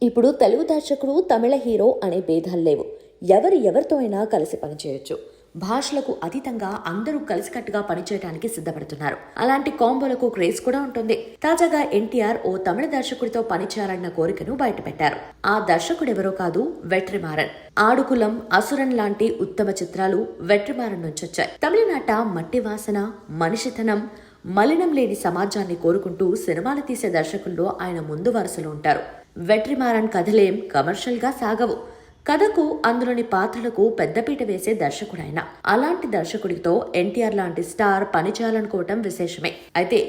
ఇప్పుడు తెలుగు దర్శకుడు తమిళ హీరో అనే భేదాలు లేవు. ఎవరితో అయినా కలిసి పనిచేయొచ్చు. భాషలకు అతీతంగా అందరూ కలిసికట్టుగా పనిచేయడానికి సిద్ధపడుతున్నారు. అలాంటి కాంబోలకు క్రేజ్ కూడా ఉంటుంది. తాజాగా ఎన్టీఆర్ ఓ తమిళ దర్శకుడితో పనిచేయాలన్న కోరికను బయటపెట్టారు. ఆ దర్శకుడెవరో కాదు, వెట్రిమారన్. ఆడుకులం, అసురన్ లాంటి ఉత్తమ చిత్రాలు వెట్రిమారన్ నుంచొచ్చాయి. తమిళనాట మట్టి వాసన, మనిషితనం, మలినం లేని సమాజాన్ని కోరుకుంటూ సినిమాలు తీసే దర్శకుల్లో ఆయన ముందు వరుసలో ఉంటారు. వెట్రిమారన్ కథలేం కమర్షియల్ గా సాగవు. కథకు, అందులోని పాత్రలకు పెద్దపీట వేసే దర్శకుడైన. అలాంటి దర్శకుడితో ఎన్టీఆర్ లాంటి స్టార్ పనిచేయాలనుకోవటం విశేషమే. అయితే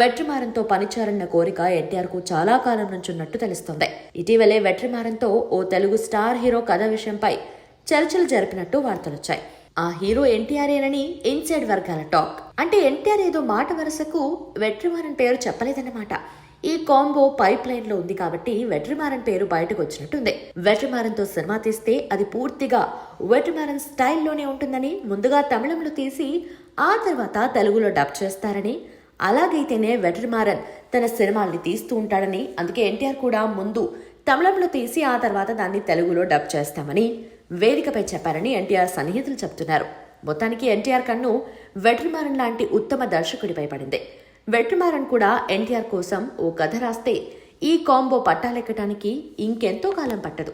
వెట్రిమారన్తో పనిచేయాలన్న కోరిక ఎన్టీఆర్ కు చాలా కాలం నుంచి ఉన్నట్టు తెలుస్తోంది. ఇటీవలే వెట్రిమారన్తో ఓ తెలుగు స్టార్ హీరో కథ విషయంపై చర్చలు జరిపినట్టు వార్తలొచ్చాయి. ఆ హీరో ఎన్టీఆర్ఏనని ఇన్సైడ్ వర్గాల టాక్. అంటే ఎన్టీఆర్ ఏదో మాట వరుసకు వెట్రిమారన్ పేరు చెప్పలేదన్నమాట. ఈ కాంబో పైప్ లైన్ లో ఉంది కాబట్టి వెట్రిమారన్ పేరు బయటకు వచ్చినట్టుంది. వెట్రిమారన్ తో సినిమా తీస్తే అది పూర్తిగా వెట్రిమారన్ స్టైల్లోనే ఉంటుందని, ముందుగా తమిళంలో తీసి ఆ తర్వాత తెలుగులో డబ్ చేస్తారని, అలాగైతేనే వెట్రిమారన్ తన సినిమాల్ని తీస్తూ ఉంటాడని, అందుకే ఎన్టీఆర్ కూడా ముందు తమిళంలో తీసి ఆ తర్వాత దాన్ని తెలుగులో డబ్ చేస్తామని వేదికపై చెప్పారని ఎన్టీఆర్ సన్నిహితులు చెప్తున్నారు. మొత్తానికి ఎన్టీఆర్ కన్ను వెట్రిమారన్ లాంటి ఉత్తమ దర్శకుడిపై పడింది. వెట్రిమారన్ కూడా ఎన్టీఆర్ కోసం ఓ కథ రాస్తే ఈ కాంబో పట్టాలెక్కటానికి ఇంకెంతో కాలం పట్టదు.